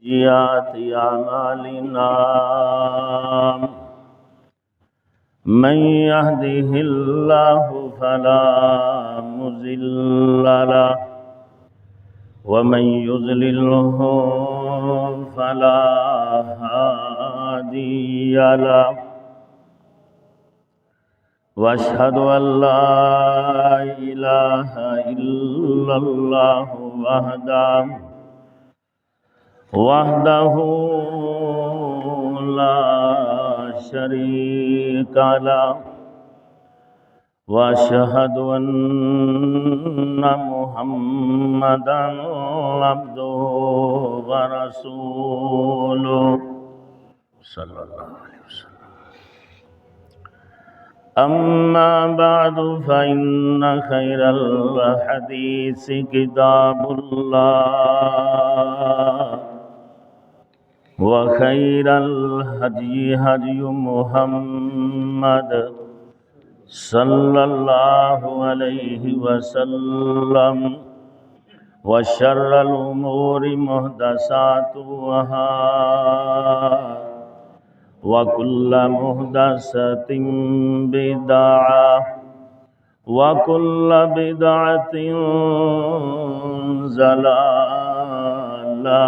سيئات أعمالنا من يهده الله فلا مضل له ومن يضلله فلا هادي له وأشهد أن لا إله إلا الله وحده لا شريك له وأشهد أن محمدا عبده ورسوله صلى الله عليه وسلم. أما بعد فإن خير الحديث كتاب الله وخير الهدي هدي محمد صلى الله عليه وسلم وشر الأمور محدثاتها وكل محدثة بدعة وكل بدعة ضلالة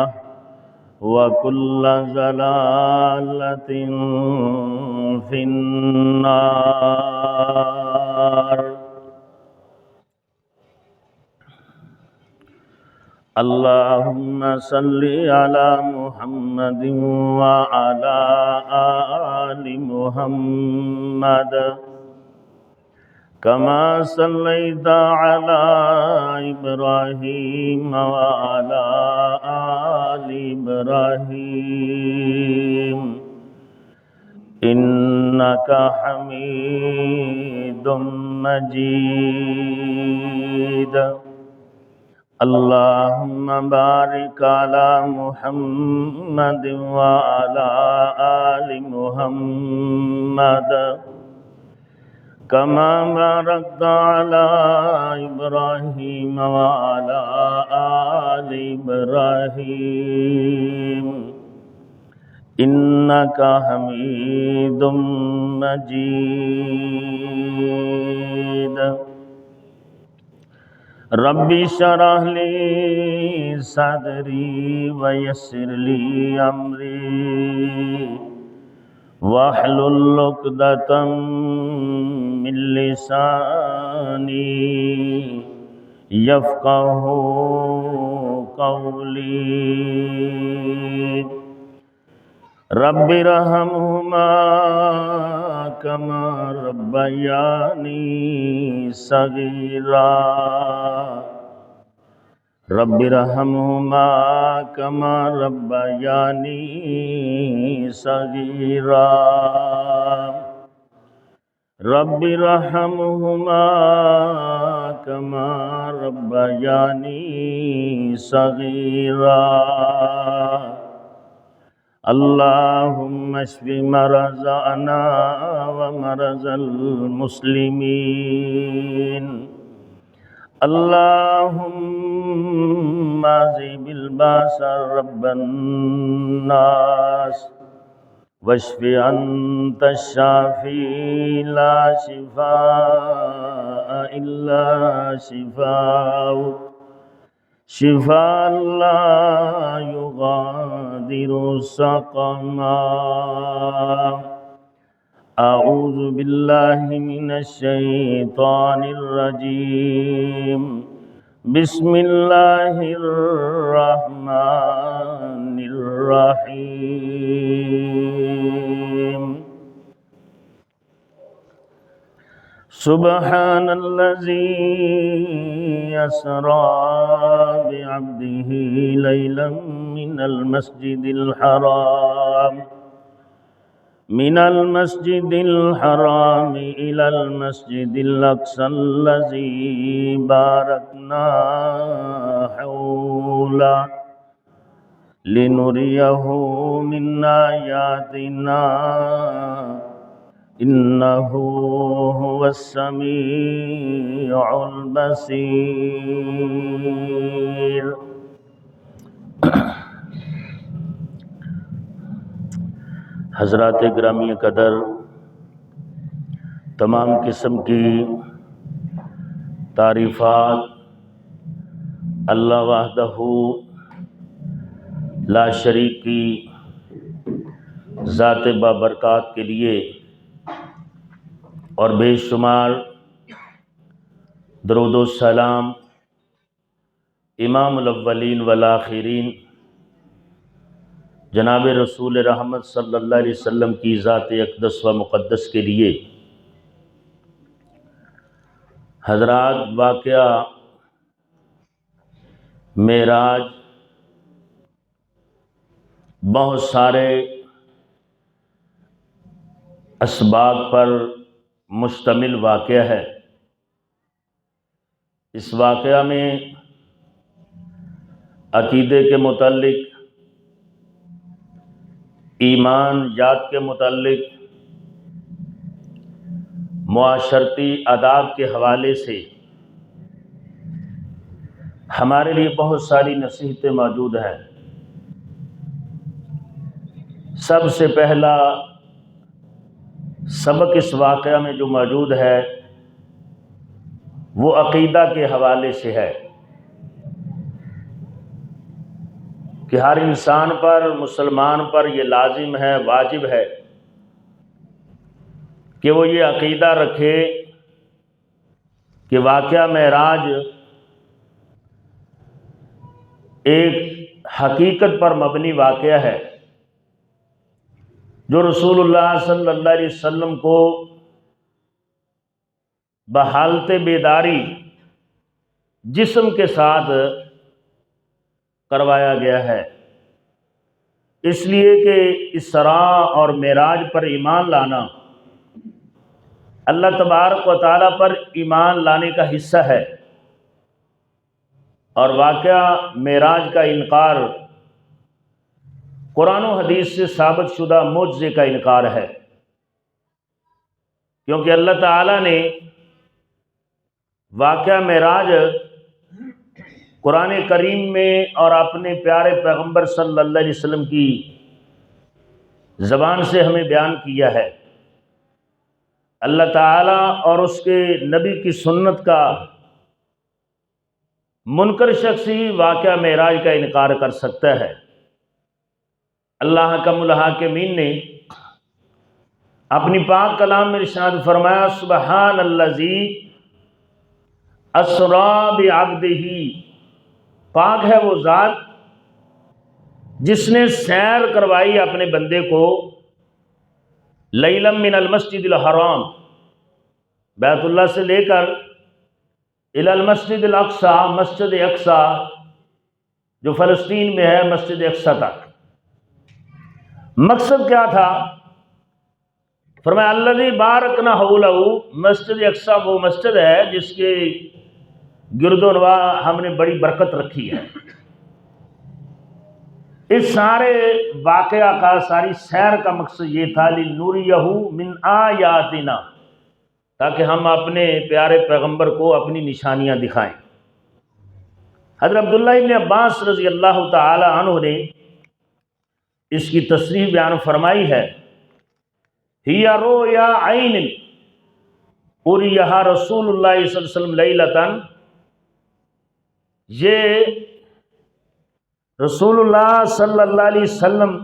وكل ضلالة في النار. اللهم صل على محمد وعلى آل محمد كما صليت على إبراهيم وعلى آل إبراهيم إنك حميد مجيد. اللهم بارك على محمد وعلى آل محمد كما باركت على إبراهيم وعلى آل إبراهيم إنك حميد مجيد. رب اشرح لي صدري ويسر لي أمري واحلل عقدة من لساني يفقه قولي. رب ارحمهما كما ربياني صغيرا رب ارحمهما كما ربياني صغيرا رب ارحمهما كما ربياني صغيرا. اللهم اشف مرضانا ومرضى المسلمين. اللهم اذهب الباس رب الناس واشف أنت الشافي لا شفاء إلا شفاؤك شفاء لا يغادر سقما. أعوذ بالله من الشيطان الرجيم. بسم الله الرحمن الرحيم. سبحان الذي أسرى بعبده ليلا من المسجد الحرام إلى المسجد الأقصى الذي باركنا حوله لنريه من آياتنا إنه هو السميع البصير. حضرات گرامی قدر، تمام قسم کی تعریفات اللہ وحدہ لا شریک کی ذات بابرکات کے لیے، اور بے شمار درود و سلام امام الاولین والآخرین جناب رسول رحمت صلی اللہ علیہ وسلم کی ذات اقدس و مقدس کے لیے۔ حضرات، واقعہ معراج بہت سارے اسباب پر مشتمل واقعہ ہے۔ اس واقعہ میں عقیدے کے متعلق، ایمان یاد کے متعلق، معاشرتی آداب کے حوالے سے ہمارے لیے بہت ساری نصیحتیں موجود ہیں۔ سب سے پہلا سبق اس واقعہ میں جو موجود ہے وہ عقیدہ کے حوالے سے ہے کہ ہر انسان پر، مسلمان پر یہ لازم ہے، واجب ہے کہ وہ یہ عقیدہ رکھے کہ واقعہ معراج ایک حقیقت پر مبنی واقعہ ہے جو رسول اللہ صلی اللہ علیہ وسلم کو بحالت بیداری جسم کے ساتھ کروایا گیا ہے، اس لیے کہ اسراء اور معراج پر ایمان لانا اللہ تبارک و تعالیٰ پر ایمان لانے کا حصہ ہے، اور واقعہ معراج کا انکار قرآن و حدیث سے ثابت شدہ معجزے کا انکار ہے، کیونکہ اللہ تعالیٰ نے واقعہ معراج قرآن کریم میں اور اپنے پیارے پیغمبر صلی اللہ علیہ وسلم کی زبان سے ہمیں بیان کیا ہے۔ اللہ تعالیٰ اور اس کے نبی کی سنت کا منکر شخص ہی واقعہ معراج کا انکار کر سکتا ہے۔ اللہ حکم الحاکمین نے اپنی پاک کلام میں ارشاد فرمایا، سبحان الذی اسریٰ بعبدہ، پاک ہے وہ ذات جس نے سیر کروائی اپنے بندے کو لیلا من المسجد الحرام، بیت اللہ سے لے کر الی المسجد الاقصی، مسجد اقصی جو فلسطین میں ہے، مسجد اقصی تک۔ مقصد کیا تھا؟ فرمایا الذی بارکنا حولہ، مسجد اقصی وہ مسجد ہے جس کے گرد و نواح ہم نے بڑی برکت رکھی ہے۔ اس سارے واقعہ کا، ساری سیر کا مقصد یہ تھا لنُرِیَہُ مِنْ آیاتنا، تاکہ ہم اپنے پیارے پیغمبر کو اپنی نشانیاں دکھائیں۔ حضرت عبداللہ ابن عباس رضی اللہ تعالی عنہ نے اس کی تصریح بیان فرمائی ہے، ہی رؤیا عین اریہا رسول اللہ صلی اللہ علیہ وسلم لیلۃ، یہ رسول اللہ صلی اللہ علیہ وسلم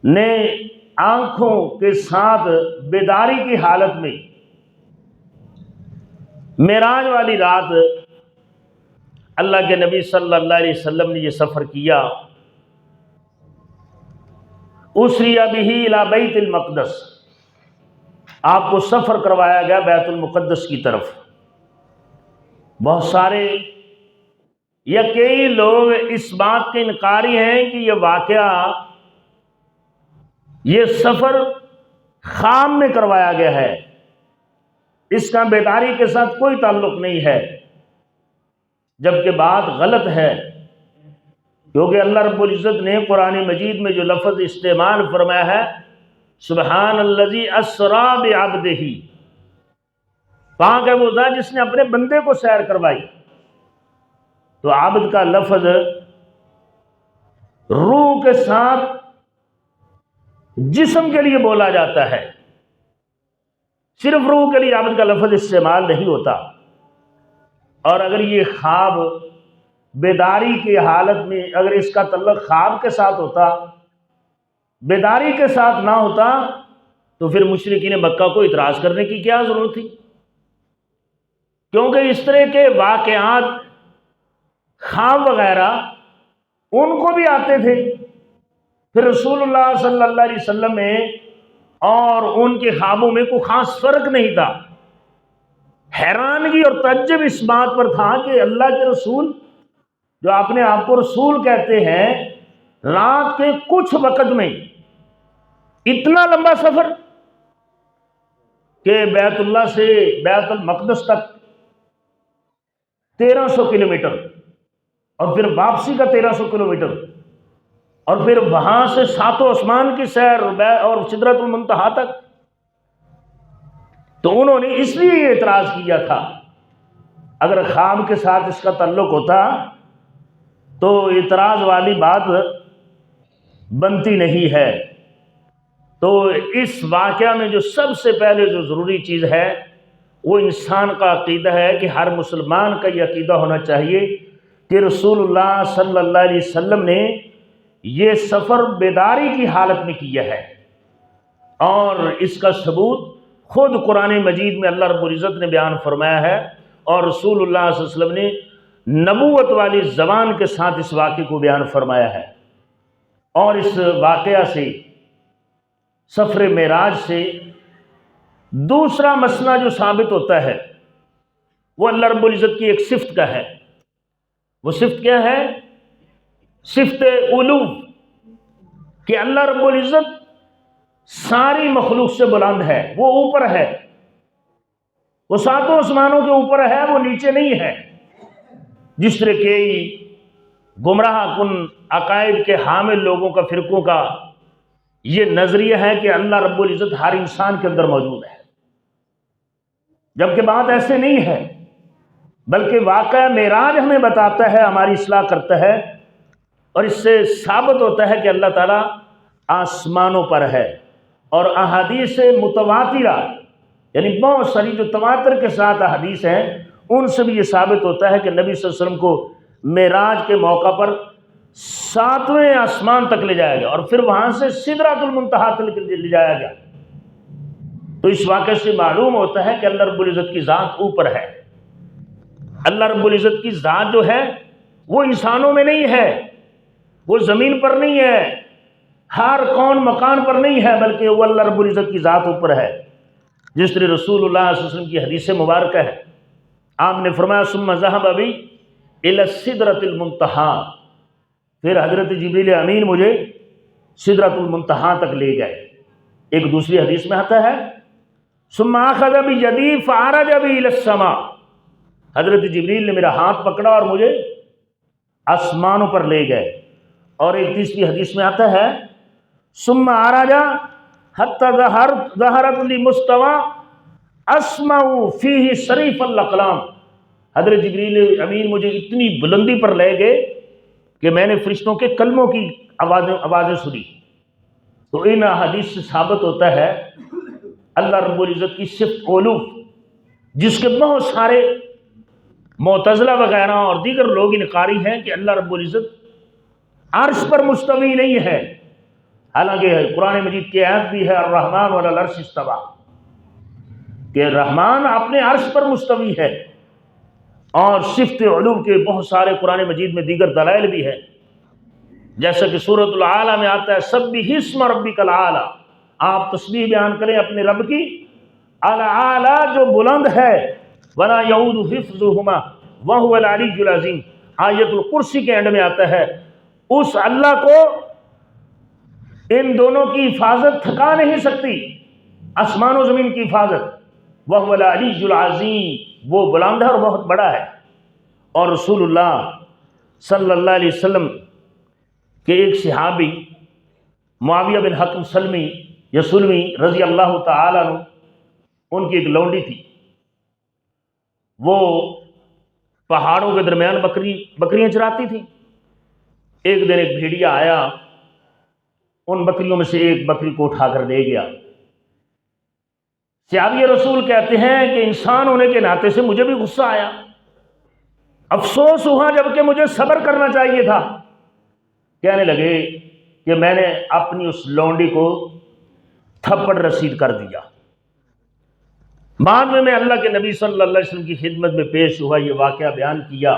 نے آنکھوں کے ساتھ بیداری کی حالت میں معراج والی رات اللہ کے نبی صلی اللہ علیہ وسلم نے یہ سفر کیا۔ اسری بہ الی بیت المقدس، آپ کو سفر کروایا گیا بیت المقدس کی طرف۔ بہت سارے یا کئی لوگ اس بات کے انکاری ہیں کہ یہ واقعہ، یہ سفر خام میں کروایا گیا ہے، اس کا بیداری کے ساتھ کوئی تعلق نہیں ہے، جبکہ بات غلط ہے، کیونکہ اللہ رب العزت نے قرآن مجید میں جو لفظ استعمال فرمایا ہے، سبحان الذی اسریٰ بعبدہ، پاک ہے وہ ذات جس نے اپنے بندے کو سیر کروائی۔ تو عبد کا لفظ روح کے ساتھ جسم کے لیے بولا جاتا ہے، صرف روح کے لیے عبد کا لفظ استعمال نہیں ہوتا۔ اور اگر یہ خواب بیداری کی حالت میں، اگر اس کا تعلق خواب کے ساتھ ہوتا، بیداری کے ساتھ نہ ہوتا، تو پھر مشرکین مکہ کو اعتراض کرنے کی کیا ضرورت تھی؟ کیونکہ اس طرح کے واقعات، خواب وغیرہ ان کو بھی آتے تھے۔ پھر رسول اللہ صلی اللہ علیہ وسلم میں اور ان کے خوابوں میں کوئی خاص فرق نہیں تھا۔ حیرانگی اور تعجب اس بات پر تھا کہ اللہ کے رسول، جو اپنے آپ کو رسول کہتے ہیں، رات کے کچھ وقت میں اتنا لمبا سفر کہ بیت اللہ سے بیت المقدس تک 1300 کلومیٹر، اور پھر واپسی کا 1300 کلومیٹر، اور پھر وہاں سے ساتوں آسمان کی سیر اور سدرۃ المنتہا تک۔ تو انہوں نے اس لیے یہ اعتراض کیا تھا۔ اگر خواب کے ساتھ اس کا تعلق ہوتا تو اعتراض والی بات بنتی نہیں ہے۔ تو اس واقعہ میں جو سب سے پہلے جو ضروری چیز ہے وہ انسان کا عقیدہ ہے کہ ہر مسلمان کا یہ عقیدہ ہونا چاہیے کہ رسول اللہ صلی اللہ علیہ وسلم نے یہ سفر بیداری کی حالت میں کیا ہے، اور اس کا ثبوت خود قرآن مجید میں اللہ رب العزت نے بیان فرمایا ہے، اور رسول اللہ صلی اللہ علیہ وسلم نے نبوت والی زبان کے ساتھ اس واقعے کو بیان فرمایا ہے۔ اور اس واقعہ سے، سفر معراج سے دوسرا مسئلہ جو ثابت ہوتا ہے وہ اللہ رب العزت کی ایک صفت کا ہے۔ وہ صفت کیا ہے؟ صفت علو، کہ اللہ رب العزت ساری مخلوق سے بلند ہے، وہ اوپر ہے، وہ ساتوں آسمانوں کے اوپر ہے، وہ نیچے نہیں ہے۔ جس طرح کے گمراہ کن عقائد کے حامل لوگوں کا، فرقوں کا یہ نظریہ ہے کہ اللہ رب العزت ہر انسان کے اندر موجود ہے، جبکہ بات ایسے نہیں ہے، بلکہ واقعہ معراج ہمیں بتاتا ہے، ہماری اصلاح کرتا ہے، اور اس سے ثابت ہوتا ہے کہ اللہ تعالیٰ آسمانوں پر ہے۔ اور احادیث متواترہ، یعنی بہت ساری جو تواتر کے ساتھ احادیث ہیں، ان سے بھی یہ ثابت ہوتا ہے کہ نبی صلی اللہ علیہ وسلم کو معراج کے موقع پر 7ویں آسمان تک لے جایا گیا، اور پھر وہاں سے سدرۃ المنتہا تک لے جایا گیا۔ تو اس واقعے سے معلوم ہوتا ہے کہ اللہ رب العزت کی ذات اوپر ہے۔ اللہ رب العزت کی ذات جو ہے وہ انسانوں میں نہیں ہے، وہ زمین پر نہیں ہے، ہر کون مکان پر نہیں ہے، بلکہ وہ اللہ رب العزت کی ذات اوپر ہے۔ جس طرح رسول اللہ صلی اللہ علیہ وسلم کی حدیث مبارکہ ہے، آپ نے فرمایا ثم ذهب بی الی السدرۃ المنتہا، پھر حضرت جبریل امین مجھے سدرۃ المنتہا تک لے گئے۔ ایک دوسری حدیث میں آتا ہے ثم اخذ بیدی فعرج بی الی السماء، حضرت جبریل نے میرا ہاتھ پکڑا اور مجھے آسمانوں پر لے گئے۔ اور ایک تیسری حدیث میں آتا ہے ثم عرج حتی ظہرت لی مستوی اسمع فیہ صریف الاقلام، حضرت جبریل امین مجھے اتنی بلندی پر لے گئے کہ میں نے فرشتوں کے کلموں کی آوازیں سنی۔ تو ان حدیث سے ثابت ہوتا ہے اللہ رب العزت کی صفت علو، جس کے بہت سارے معتزلہ وغیرہ اور دیگر لوگ انکاری ہیں کہ اللہ رب العزت عرش پر مستوی نہیں ہے، حالانکہ قرآن مجید کی آیت بھی ہے الرحمن علی العرش استوی، کہ رحمان اپنے عرش پر مستوی ہے۔ اور صفت علو کے بہت سارے قرآن مجید میں دیگر دلائل بھی ہیں، جیسا کہ سورۃ الاعلیٰ میں آتا ہے سبح اسم ربک الاعلیٰ، آپ تسبیح بیان کریں اپنے رب کی، الاعلیٰ جو بلند ہے، ولا یعود حفظہما وہو العلی العظیم، آیت الکرسی کے اینڈ میں آتا ہے اس اللہ کو ان دونوں کی حفاظت تھکا نہیں سکتی، آسمان و زمین کی حفاظت، وہو العلی العظیم، وہ بلند ہے اور بہت بڑا ہے۔ اور رسول اللہ صلی اللہ علیہ وسلم کہ ایک صحابی معاویہ بن حکم سلمی یا سلمی رضی اللہ تعالیٰ عنہ، ان کی ایک لونڈی تھی، وہ پہاڑوں کے درمیان بکریاں چراتی تھی۔ ایک دن ایک بھیڑیا آیا ان بکریوں میں سے ایک بکری کو اٹھا کر لے گیا۔ صحابی رسول کہتے ہیں کہ انسان ہونے کے ناطے سے مجھے بھی غصہ آیا، افسوس ہوا، جبکہ مجھے صبر کرنا چاہیے تھا۔ کہنے لگے کہ میں نے اپنی اس لونڈی کو تھپڑ رسید کر دیا۔ بعد میں اللہ کے نبی صلی اللہ علیہ وسلم کی خدمت میں پیش ہوا، یہ واقعہ بیان کیا۔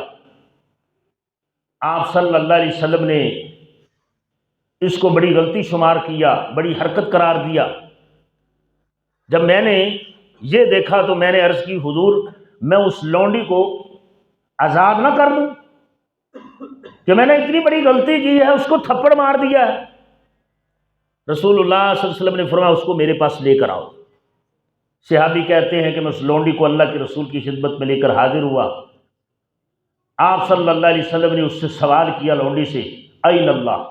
آپ صلی اللہ علیہ وسلم نے اس کو بڑی غلطی شمار کیا، بڑی حرکت قرار دیا۔ جب میں نے یہ دیکھا تو میں نے عرض کی، حضور میں اس لونڈی کو آزاد نہ کر دوں کہ میں نے اتنی بڑی غلطی کی ہے، اس کو تھپڑ مار دیا ہے۔ رسول اللہ صلی اللہ علیہ وسلم نے فرمایا اس کو میرے پاس لے کر آؤ۔ صحابی کہتے ہیں کہ میں اس لونڈی کو اللہ کے رسول کی خدمت میں لے کر حاضر ہوا۔ آپ صلی اللہ علیہ وسلم نے اس سے سوال کیا، لونڈی سے، این اللہ،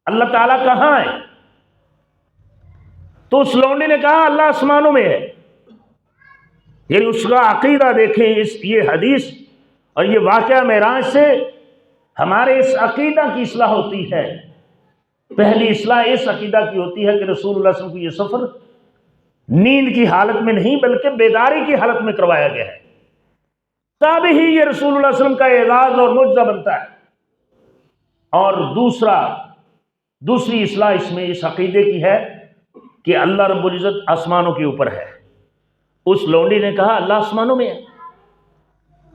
اللہ تعالیٰ کہاں ہے؟ تو اس لونڈی نے کہا اللہ آسمانوں میں ہے۔ یعنی اس کا عقیدہ دیکھیں، یہ حدیث اور یہ واقعہ معراج سے ہمارے اس عقیدہ کی اصلاح ہوتی ہے۔ پہلی اصلاح اس عقیدہ کی ہوتی ہے کہ رسول اللہ صلی اللہ علیہ وسلم کو یہ سفر نیند کی حالت میں نہیں بلکہ بیداری کی حالت میں کروایا گیا ہے، تب ہی یہ رسول اللہ صلی اللہ علیہ وسلم کا اعزاز اور معجزہ بنتا ہے۔ اور دوسری اصلاح اس میں اس عقیدے کی ہے کہ اللہ رب العزت آسمانوں کے اوپر ہے۔ اس لونڈی نے کہا اللہ آسمانوں میں ہے۔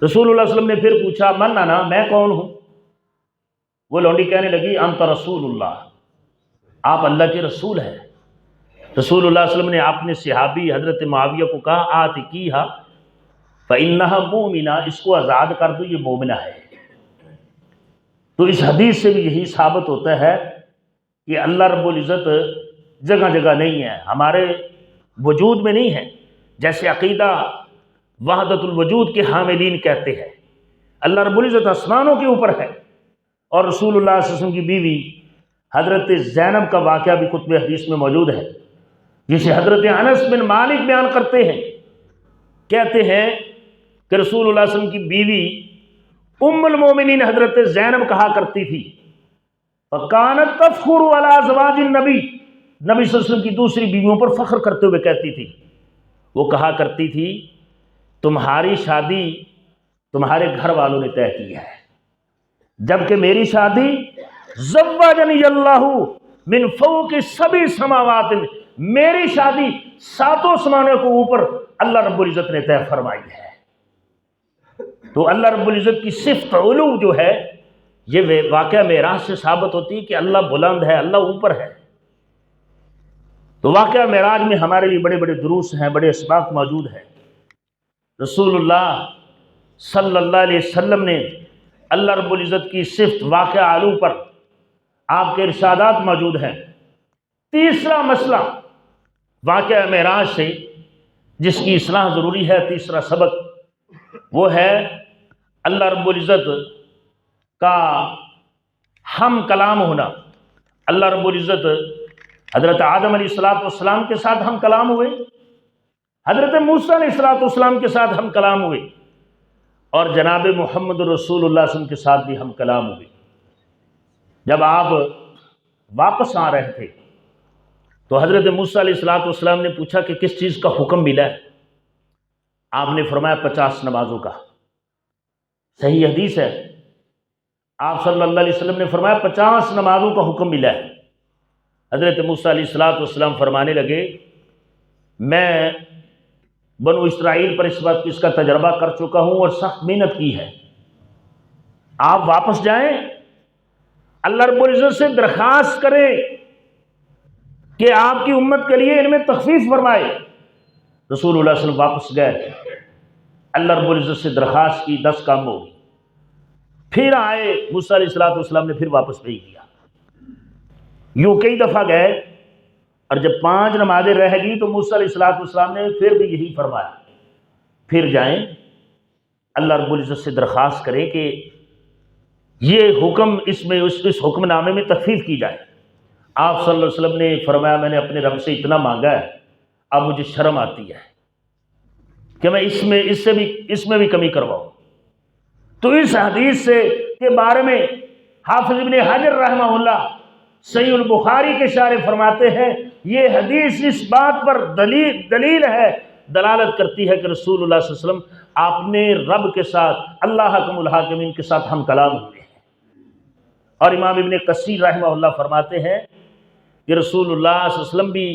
رسول اللہ صلی اللہ علیہ وسلم نے پھر پوچھا من انا، میں کون ہوں؟ وہ لونڈی کہنے لگی انت رسول اللہ، آپ اللہ کے رسول ہیں۔ رسول اللہ صلی اللہ علیہ وسلم نے اپنے صحابی حضرت معاویہ کو کہا آتکیہا فإنہا مومنہ، اس کو آزاد کر دو، یہ مومنہ ہے۔ تو اس حدیث سے بھی یہی ثابت ہوتا ہے کہ اللہ رب العزت جگہ جگہ نہیں ہے، ہمارے وجود میں نہیں ہے، جیسے عقیدہ وحدت الوجود کے حاملین کہتے ہیں۔ اللہ رب العزت آسمانوں کے اوپر ہے۔ اور رسول اللہ صلی اللہ علیہ وسلم کی بیوی حضرت زینب کا واقعہ بھی کتب حدیث میں موجود ہے، جسے حضرت انس بن مالک بیان کرتے ہیں۔ کہتے ہیں کہ رسول اللہ صلی اللہ علیہ وسلم کی بیوی ام المومنین حضرت زینب کہا کرتی تھی فَكَانَتْ تَفْخُرُ عَلَىٰ أَزْوَاجِ النَّبِي، نبی صلی اللہ علیہ وسلم کی دوسری بیویوں پر فخر کرتے ہوئے کہتی تھی، وہ کہا کرتی تھی تمہاری شادی تمہارے گھر والوں نے طے کی ہے، جبکہ میری شادی زوّجنی اللہ من فوق سبع سماوات، میری شادی ساتوں آسمانوں کے اوپر اللہ رب العزت نے طے فرمائی ہے۔ تو اللہ رب العزت کی صفت علو جو ہے یہ واقعہ معراج سے ثابت ہوتی ہے کہ اللہ بلند ہے، اللہ اوپر ہے۔ تو واقعہ معراج میں ہمارے لیے بڑے بڑے دروس ہیں، بڑے اسباق موجود ہیں۔ رسول اللہ صلی اللہ علیہ وسلم نے اللہ رب العزت کی صفت واقعہ علو پر آپ کے ارشادات موجود ہیں۔ تیسرا مسئلہ واقعہ معراج سے جس کی اصلاح ضروری ہے، تیسرا سبق وہ ہے اللہ رب العزت کا ہم کلام ہونا۔ اللہ رب العزت حضرت آدم علیہ السلام کے ساتھ ہم کلام ہوئے، حضرت موسیٰ علیہ السلام کے ساتھ ہم کلام ہوئے، اور جناب محمد رسول اللہ صلی اللہ علیہ وسلم کے ساتھ بھی ہم کلام ہوئے۔ جب آپ واپس آ رہے تھے تو حضرت موسیٰ علیہ السلام نے پوچھا کہ کس چیز کا حکم ملا ہے؟ آپ نے فرمایا 50 نمازوں کا۔ صحیح حدیث ہے، آپ صلی اللہ علیہ وسلم نے فرمایا 50 نمازوں کا حکم ملا ہے۔ حضرت موسیٰ علیہ السلام فرمانے لگے میں بنو اسرائیل پر اس وقت اس کا تجربہ کر چکا ہوں اور سخت محنت کی ہے، آپ واپس جائیں، اللہ رب العزت سے درخواست کریں کہ آپ کی امت کے لیے ان میں تخفیف فرمائے۔ رسول اللہ صلی اللہ علیہ وسلم واپس گئے، اللہ رب العزت سے درخواست کی، 10 کام ہو گئی، پھر آئے موسیٰ علیہ السلام نے پھر واپس بھیج دیا۔ یوں کئی دفعہ گئے، اور جب 5 نمازیں رہ گئی تو موسیٰ علیہ السلام نے پھر بھی یہی فرمایا پھر جائیں، اللہ رب العزت سے درخواست کریں کہ یہ حکم اس حکم نامے میں تخفیف کی جائے۔ آپ صلی اللہ علیہ وسلم نے فرمایا میں نے اپنے رب سے اتنا مانگا ہے، اب مجھے شرم آتی ہے کہ میں اس میں بھی کمی کرواؤں۔ تو اس حدیث کے بارے میں حافظ ابن حجر رحمہ اللہ صحیح البخاری کے شارح فرماتے ہیں یہ حدیث اس بات پر دلیل ہے، دلالت کرتی ہے کہ رسول اللہ صلی اللہ علیہ وسلم اپنے رب کے ساتھ، اللہ حکم الحاکمین کے ساتھ ہم کلام ہوئے ہیں۔ اور امام ابن کثیر رحمہ اللہ فرماتے ہیں کہ رسول اللہ صلی اللہ علیہ وسلم بھی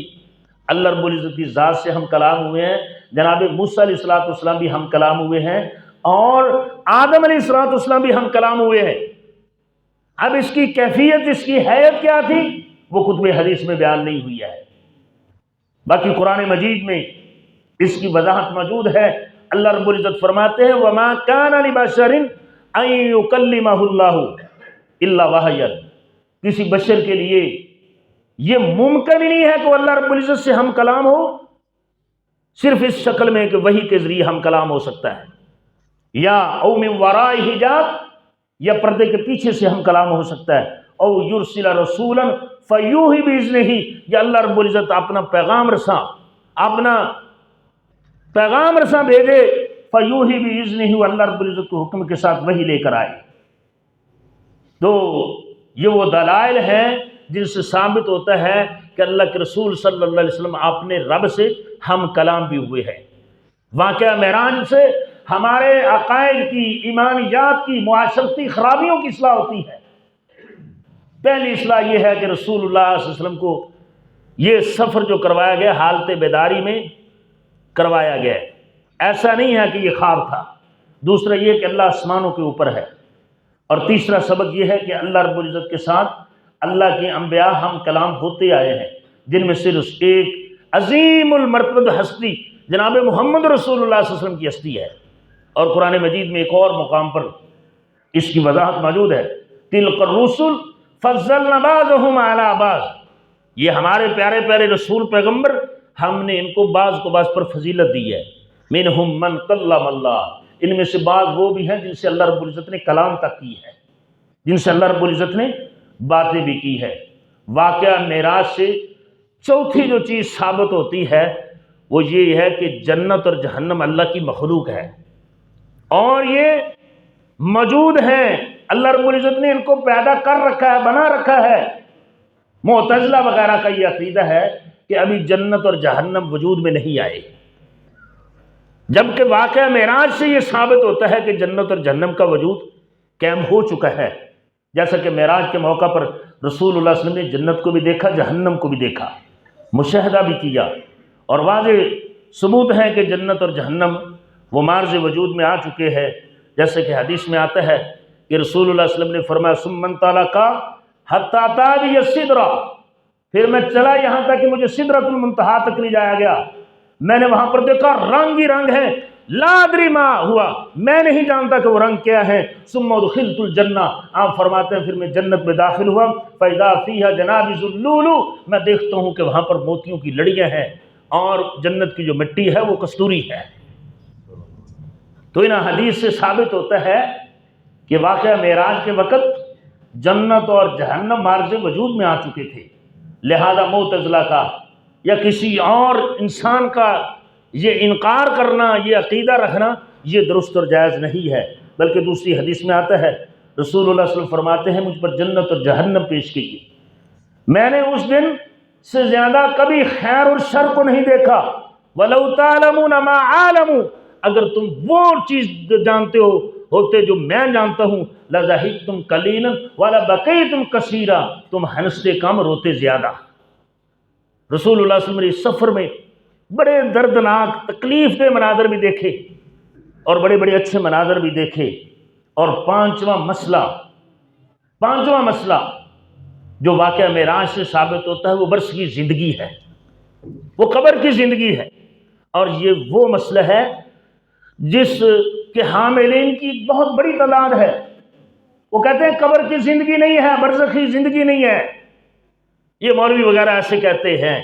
اللہ رب العزت کی ذات سے ہم کلام ہوئے ہیں، جناب موسیٰ علیہ السلام بھی ہم کلام ہوئے ہیں، اور آدم علیہ السلام بھی ہم کلام ہوئے ہیں۔ اب اس کی کیفیت، اس کی حیت کیا تھی، وہ کتب حدیث میں بیان نہیں ہوئی ہے، باقی قرآن مجید میں اس کی وضاحت موجود ہے۔ اللہ رب العزت فرماتے ہیں وَمَا كَانَ لِبَشَرٍ أَن يُكَلِّمَهُ اللَّهُ إِلَّا وَحْيًا، کسی بشر کے لیے یہ ممکن ہی نہیں ہے کہ اللہ رب العزت سے ہم کلام ہو صرف اس شکل میں کہ وحی کے ذریعے ہم کلام ہو سکتا ہے، یا او من وراء حجاب، یا پردے کے پیچھے سے ہم کلام ہو سکتا ہے، او یرسل رسولا فیوحی باذنہ، یا اللہ رب العزت اپنا پیغام رساں بھیجے، فیوحی باذنہ، اللہ رب العزت کو حکم کے ساتھ وحی لے کر آئے۔ تو یہ وہ دلائل ہیں جن سے ثابت ہوتا ہے کہ اللہ کے رسول صلی اللہ علیہ وسلم اپنے رب سے ہم کلام بھی ہوئے ہیں۔ واقعہ معراج سے ہمارے عقائد کی، ایمانیات کی، معاشرتی خرابیوں کی اصلاح ہوتی ہے۔ پہلی اصلاح یہ ہے کہ رسول اللہ صلی اللہ علیہ وسلم کو یہ سفر جو کروایا گیا حالت بیداری میں کروایا گیا، ایسا نہیں ہے کہ یہ خواب تھا۔ دوسرا یہ کہ اللہ آسمانوں کے اوپر ہے، اور تیسرا سبق یہ ہے کہ اللہ رب العزت کے ساتھ اللہ کے انبیاء ہم کلام ہوتے آئے ہیں، جن میں صرف ایک عظیم المرتبہ ہستی جناب محمد رسول اللہ صلی اللہ علیہ وسلم کی ہستی ہے۔ اور قرآن مجید میں ایک اور مقام پر اس کی وضاحت موجود ہے، تلک الرسل فضلنا بعضهم علی بعض، یہ ہمارے پیارے پیارے رسول پیغمبر، ہم نے ان کو بعض کو بعض پر فضیلت دی ہے۔ منہم من کلم اللہ، ان میں سے بعض وہ بھی ہیں جن سے اللہ رب العزت نے کلام تک کی ہے، جن سے اللہ رب العزت نے باتیں بھی کی ہے۔ واقعہ معراج سے چوتھی جو چیز ثابت ہوتی ہے وہ یہ ہے کہ جنت اور جہنم اللہ کی مخلوق ہے، اور یہ موجود ہیں، اللہ رب العزت نے ان کو پیدا کر رکھا ہے، بنا رکھا ہے۔ معتزلہ وغیرہ کا یہ عقیدہ ہے کہ ابھی جنت اور جہنم وجود میں نہیں آئے، جبکہ واقعہ معراج سے یہ ثابت ہوتا ہے کہ جنت اور جہنم کا وجود قائم ہو چکا ہے، جیسا کہ معراج کے موقع پر رسول اللہ صلی اللہ علیہ وسلم نے جنت کو بھی دیکھا، جہنم کو بھی دیکھا، مشاہدہ بھی کیا، اور واضح ثبوت ہے کہ جنت اور جہنم وہ معرض وجود میں آ چکے ہیں، جیسے کہ حدیث میں آتا ہے کہ رسول اللہ صلی اللہ علیہ وسلم نے فرمایا ثم انطلقا حتی اتی بی السدرہ، پھر میں چلا یہاں تک کہ مجھے سدرۃ المنتہا تک لے جایا گیا، میں نے وہاں پر دیکھا رنگ ہی رنگ ہیں، لا ادری ما ہوا، میں نہیں جانتا کہ وہ رنگ کیا ہے، ثم ادخلت الجنہ، آپ فرماتے ہیں پھر میں جنت میں داخل ہوا، فاذا فیہا جنابذ اللؤلؤ، میں دیکھتا ہوں کہ وہاں پر موتیوں کی لڑیاں ہیں، اور جنت کی جو مٹی ہے وہ کستوری ہے۔ تو ان حدیث سے ثابت ہوتا ہے کہ واقعہ معراج کے وقت جنت اور جہنم معرض وجود میں آ چکے تھے، لہذا معتزلہ کا یا کسی اور انسان کا یہ انکار کرنا، یہ عقیدہ رکھنا، یہ درست اور جائز نہیں ہے۔ بلکہ دوسری حدیث میں آتا ہے رسول اللہ صلی اللہ علیہ وسلم فرماتے ہیں مجھ پر جنت اور جہنم پیش کی گئی، میں نے اس دن سے زیادہ کبھی خیر اور شر کو نہیں دیکھا، وَلَوْ تَعْلَمُونَ مَا عَالَمُوا، اگر تم وہ چیز جانتے ہوتے جو میں جانتا ہوں، لَزَحِقْتُمْ قَلِيلًا وَلَبَقِيتُمْ كَثِيرًا، تم ہنستے کم روتے زیادہ۔ رسول اللہ صلی اللہ علیہ وسلم نے سفر میں بڑے دردناک تکلیف دہ مناظر بھی دیکھے، اور بڑے بڑے اچھے مناظر بھی دیکھے، اور پانچواں مسئلہ جو واقعہ معراج سے ثابت ہوتا ہے وہ برزخ کی زندگی ہے، وہ قبر کی زندگی ہے، اور یہ وہ مسئلہ ہے جس کے حاملین کی بہت بڑی تعداد ہے۔ وہ کہتے ہیں قبر کی زندگی نہیں ہے، برزخ کی زندگی نہیں ہے، یہ مولوی وغیرہ ایسے کہتے ہیں،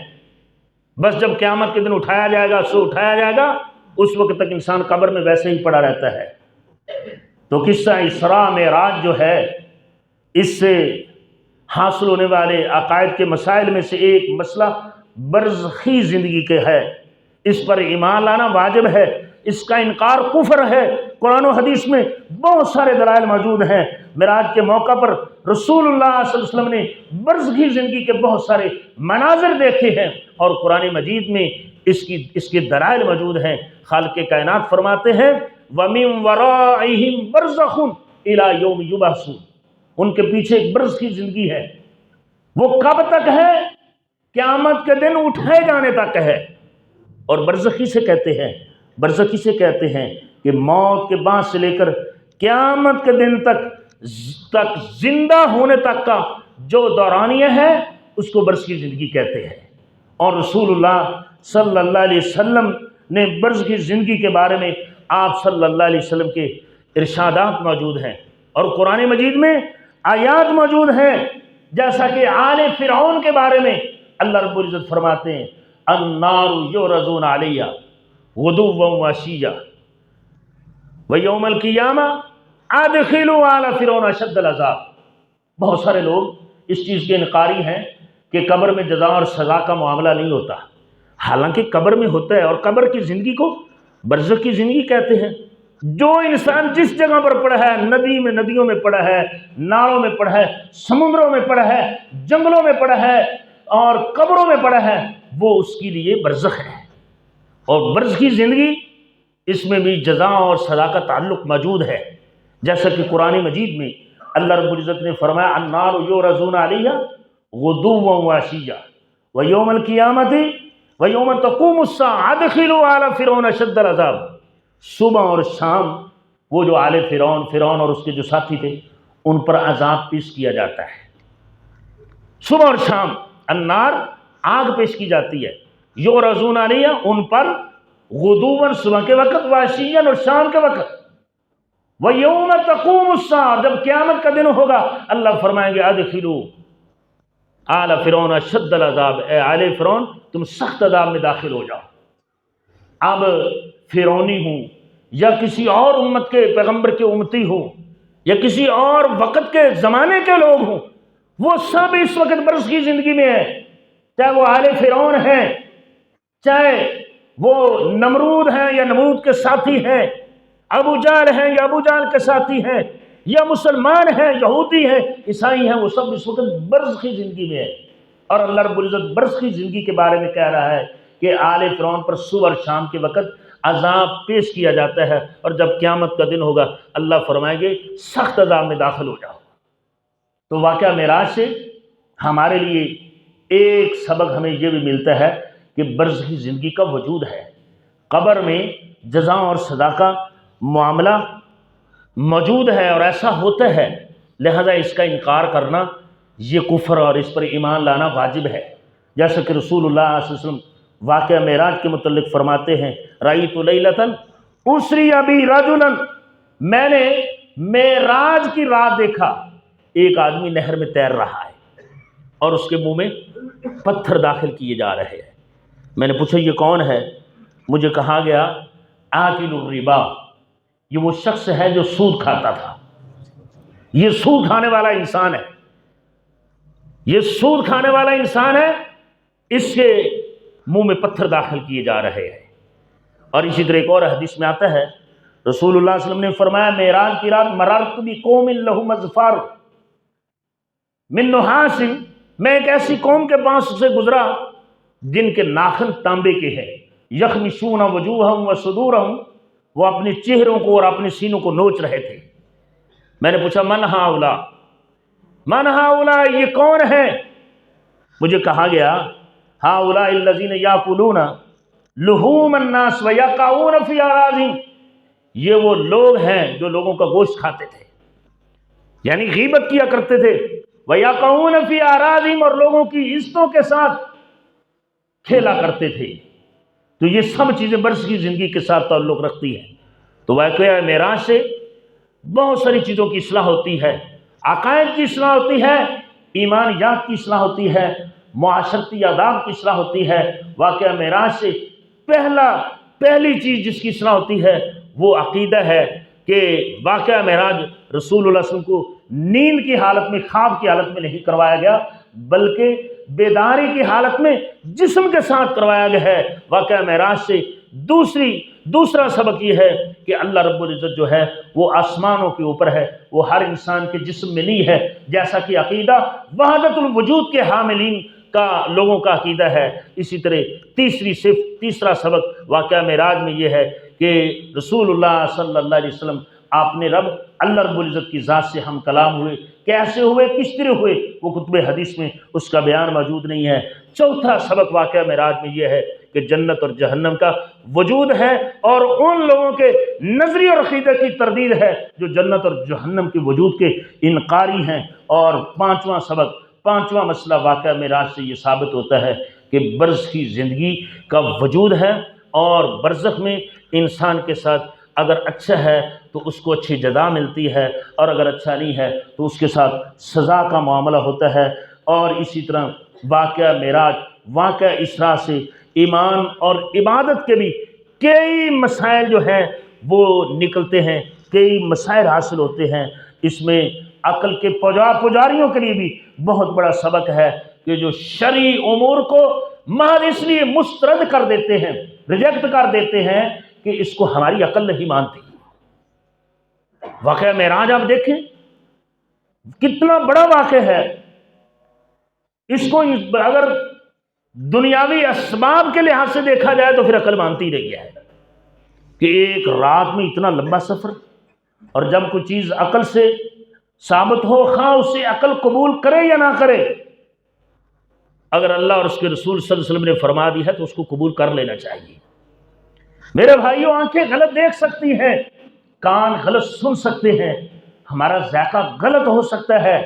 بس جب قیامت کے دن اٹھایا جائے گا، سو اٹھایا جائے گا، اس وقت تک انسان قبر میں ویسے ہی پڑا رہتا ہے۔ تو قصہ اسراء معراج جو ہے، اس سے حاصل ہونے والے عقائد کے مسائل میں سے ایک مسئلہ برزخی زندگی کے ہے، اس پر ایمان لانا واجب ہے، اس کا انکار کفر ہے۔ قرآن و حدیث میں بہت سارے دلائل موجود ہیں، معراج کے موقع پر رسول اللہ صلی اللہ علیہ وسلم نے برزخی زندگی کے بہت سارے مناظر دیکھے ہیں، اور قرآن مجید میں اس کے دلائل موجود ہیں۔ خالق کائنات فرماتے ہیں وَمِن وَرَائِهِمْ بَرْزَخٌ إِلَى يَوْمِ يُبْعَثُونَ، ان کے پیچھے ایک برزخی زندگی ہے، وہ کب تک ہے؟ قیامت کے دن اٹھائے جانے تک ہے۔ اور برزخی سے کہتے ہیں کہ موت کے بعد سے لے کر قیامت کے دن تک زندہ ہونے تک کا جو دورانیہ ہے اس کو برزخی زندگی کہتے ہیں۔ اور رسول اللہ صلی اللہ علیہ وسلم نے برزخی زندگی کے بارے میں آپ صلی اللہ علیہ وسلم کے ارشادات موجود ہیں، اور قرآن مجید میں آیات موجود ہیں، جیسا کہ آل فرعون کے بارے میں اللہ رب العزت فرماتے ہیں النار یعرضون علیہا غدوا وعشیا ویوم القیامہ ادخلوا آل فرعون اشد العذاب۔ بہت سارے لوگ اس چیز کے انکاری ہیں کہ قبر میں جزا اور سزا کا معاملہ نہیں ہوتا، حالانکہ قبر میں ہوتا ہے، اور قبر کی زندگی کو برزخ کی زندگی کہتے ہیں۔ جو انسان جس جگہ پر پڑا ہے، ندیوں میں پڑا ہے، نالوں میں پڑا ہے، سمندروں میں پڑا ہے، جنگلوں میں پڑا ہے اور قبروں میں پڑا ہے، وہ اس کے لیے برزخ ہے۔ اور برزخ کی زندگی، اس میں بھی جزا اور سزا کا تعلق موجود ہے، جیسا کہ قرآن مجید میں اللہ رب العزت نے فرمایا النار یعرضون علیہا غدوا وعشیا ویوم القیامۃ ویوم تقوم الساعۃ ادخلوا آل فرعون اشد العذاب۔ صبح اور شام وہ جو آل فرعون اور اس کے جو ساتھی تھے ان پر عذاب پیش کیا جاتا ہے۔ صبح اور شام النار آگ پیش کی جاتی ہے، یعرضون علیہا ان پر غدوا صبح کے وقت، وعشیا اور شام کے وقت، وَيَوْمَ تَقُومُ السَّاعَةُ جب قیامت کا دن ہوگا اللہ فرمائیں گے ادخلوا آل فرعون اشد العذاب، اے آل فرعون تم سخت عذاب میں داخل ہو جاؤ۔ اب فرعونی ہوں یا کسی اور امت کے پیغمبر کے امتی ہوں یا کسی اور وقت کے زمانے کے لوگ ہوں، وہ سب اس وقت برزخ کی زندگی میں ہیں، چاہے وہ آل فرعون ہیں، چاہے وہ نمرود ہیں یا نمرود کے ساتھی ہیں، ابو جہل ہیں یا ابو جہل کے ساتھی ہیں، یا مسلمان ہیں، یہودی ہیں، عیسائی ہیں، وہ سب اس وقت برزخی زندگی میں ہیں۔ اور اللہ رب العزت برزخی زندگی کے بارے میں کہہ رہا ہے کہ آل فرعون پر صبح اور شام کے وقت عذاب پیش کیا جاتا ہے، اور جب قیامت کا دن ہوگا اللہ فرمائیں گے سخت عذاب میں داخل ہو جاؤ۔ تو واقعہ معراج سے ہمارے لیے ایک سبق ہمیں یہ بھی ملتا ہے کہ برزخی زندگی کا وجود ہے، قبر میں جزا اور سزا کا معاملہ موجود ہے اور ایسا ہوتا ہے، لہذا اس کا انکار کرنا یہ کفر اور اس پر ایمان لانا واجب ہے۔ جیسا کہ رسول اللہ صلی اللہ علیہ وسلم واقعہ معراج کے متعلق فرماتے ہیں رأیت لیلۃ اسری بی رجلا، میں نے معراج کی رات دیکھا ایک آدمی نہر میں تیر رہا ہے اور اس کے منہ میں پتھر داخل کیے جا رہے ہیں۔ میں نے پوچھا یہ کون ہے؟ مجھے کہا گیا آکل الربا، یہ وہ شخص ہے جو سود کھاتا تھا، یہ سود کھانے والا انسان ہے، یہ سود کھانے والا انسان ہے، اس کے منہ میں پتھر داخل کیے جا رہے ہیں۔ اور اسی طرح ایک اور حدیث میں آتا ہے رسول اللہ صلی اللہ علیہ وسلم نے فرمایا معراج کی رات مررت بقوم لهم اظفار من نحاس، میں ایک ایسی قوم کے پاس سے گزرا جن کے ناخن تانبے کے ہیں، یخمشون وجوہہم وصدورہم، وہ اپنے چہروں کو اور اپنے سینوں کو نوچ رہے تھے۔ میں نے پوچھا من ہؤلاء، من ہؤلاء، یہ کون ہے؟ مجھے کہا گیا ہؤلاء الذین یاکلون لحوم الناس ویقعون فی اعراضہم، یہ وہ لوگ ہیں جو لوگوں کا گوشت کھاتے تھے، یعنی غیبت کیا کرتے تھے، ویقعون فی اعراضہم، اور لوگوں کی عزتوں کے ساتھ کھیلا کرتے تھے۔ تو یہ سب چیزیں برزخ کی زندگی کے ساتھ تعلق رکھتی ہیں۔ تو واقعہ معراج سے بہت ساری چیزوں کی اصلاح ہوتی ہے، عقائد کی اصلاح ہوتی ہے، ایمانیات کی اصلاح ہوتی ہے، معاشرتی آداب کی اصلاح ہوتی ہے۔ واقعہ معراج سے پہلی چیز جس کی اصلاح ہوتی ہے وہ عقیدہ ہے کہ واقعہ معراج رسول اللہ صلی اللہ علیہ وسلم کو نیند کی حالت میں، خواب کی حالت میں نہیں کروایا گیا، بلکہ بیداری کی حالت میں جسم کے ساتھ کروایا گیا ہے۔ واقعہ معراج سے دوسرا سبق یہ ہے کہ اللہ رب العزت جو ہے وہ آسمانوں کے اوپر ہے، وہ ہر انسان کے جسم میں نہیں ہے، جیسا کہ عقیدہ وحدت الوجود کے حاملین کا لوگوں کا عقیدہ ہے۔ اسی طرح تیسرا سبق واقعہ معراج میں یہ ہے کہ رسول اللہ صلی اللہ علیہ وسلم آپ نے اللہ رب العزت کی ذات سے ہم کلام ہوئے، کیسے ہوئے، کس طرح ہوئے، وہ کتب حدیث میں اس کا بیان موجود نہیں ہے۔ چوتھا سبق واقعہ معراج میں یہ ہے کہ جنت اور جہنم کا وجود ہے اور ان لوگوں کے نظریے اور عقیدے کی تردید ہے جو جنت اور جہنم کے وجود کے انکاری ہیں۔ اور پانچواں مسئلہ واقعہ معراج سے یہ ثابت ہوتا ہے کہ برزخ کی زندگی کا وجود ہے، اور برزخ میں انسان کے ساتھ اگر اچھا ہے تو اس کو اچھی جزا ملتی ہے، اور اگر اچھا نہیں ہے تو اس کے ساتھ سزا کا معاملہ ہوتا ہے۔ اور اسی طرح واقعہ معراج، واقعہ اسراء سے ایمان اور عبادت کے بھی کئی مسائل جو ہیں وہ نکلتے ہیں، کئی مسائل حاصل ہوتے ہیں۔ اس میں عقل کے پجاریوں کے لیے بھی بہت بڑا سبق ہے کہ جو شرعی امور کو محض اس لیے مسترد کر دیتے ہیں، ریجیکٹ کر دیتے ہیں کہ اس کو ہماری عقل نہیں مانتی۔ واقعہ معراج آپ دیکھیں کتنا بڑا واقعہ ہے، اس کو اگر دنیاوی اسباب کے لحاظ سے دیکھا جائے تو پھر عقل مانتی رہی ہے کہ ایک رات میں اتنا لمبا سفر، اور جب کوئی چیز عقل سے ثابت ہو، خواہ اسے عقل قبول کرے یا نہ کرے، اگر اللہ اور اس کے رسول صلی اللہ علیہ وسلم نے فرما دی ہے تو اس کو قبول کر لینا چاہیے۔ میرے بھائیوں، آنکھیں غلط دیکھ سکتی ہیں، کان غلط سن سکتے ہیں، ہمارا ذائقہ غلط ہو سکتا ہے،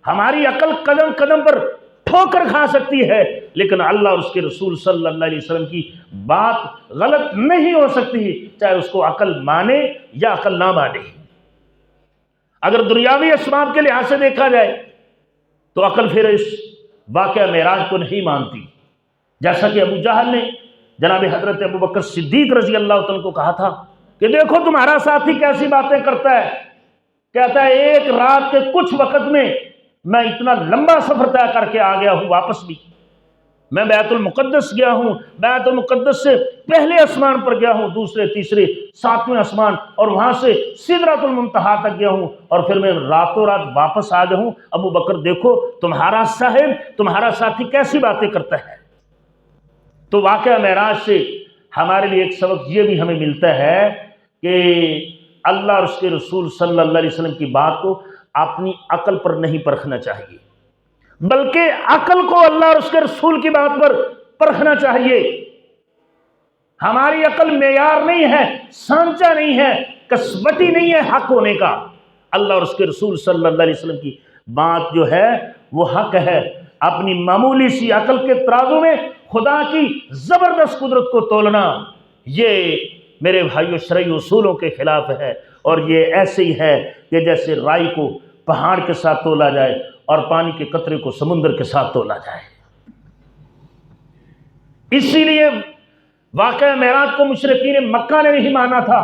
ہماری عقل قدم قدم پر ٹھوکر کھا سکتی ہے، لیکن اللہ اور اس کے رسول صلی اللہ علیہ وسلم کی بات غلط نہیں ہو سکتی، چاہے اس کو عقل مانے یا عقل نہ مانے۔ اگر دنیاوی اسباب کے لحاظ سے دیکھا جائے تو عقل پھر اس واقعہ معراج کو نہیں مانتی، جیسا کہ ابو جہل نے جناب حضرت ابو بکر صدیق رضی اللہ عنہ کو کہا تھا کہ دیکھو تمہارا ساتھی کیسی باتیں کرتا ہے، کہتا ہے ایک رات کے کچھ وقت میں میں اتنا لمبا سفر طے کر کے آ گیا ہوں، واپس بھی میں بیت المقدس گیا ہوں، بیت المقدس سے پہلے آسمان پر گیا ہوں، دوسرے تیسرے ساتویں آسمان، اور وہاں سے سدرۃ المنتہا تک گیا ہوں، اور پھر میں راتوں رات واپس آ گیا ہوں۔ ابو بکر دیکھو تمہارا صاحب، تمہارا ساتھی کیسی باتیں کرتا ہے۔ تو واقعہ معراج سے ہمارے لیے ایک سبق یہ بھی ہمیں ملتا ہے کہ اللہ اور اس کے رسول صلی اللہ علیہ وسلم کی بات کو اپنی عقل پر نہیں پرکھنا چاہیے، بلکہ عقل کو اللہ اور اس کے رسول کی بات پر پرکھنا چاہیے۔ ہماری عقل معیار نہیں ہے، سانچہ نہیں ہے، کسوٹی نہیں ہے حق ہونے کا۔ اللہ اور اس کے رسول صلی اللہ علیہ وسلم کی بات جو ہے وہ حق ہے۔ اپنی معمولی سی عقل کے ترازو میں خدا کی زبردست قدرت کو تولنا، یہ میرے بھائیو شرعی اصولوں کے خلاف ہے، اور یہ ایسے ہی ہے کہ جیسے رائی کو پہاڑ کے ساتھ تولا جائے اور پانی کے قطرے کو سمندر کے ساتھ تولا جائے۔ اسی لیے واقعہ معراج کو مشرکین مکہ نے نہیں مانا تھا،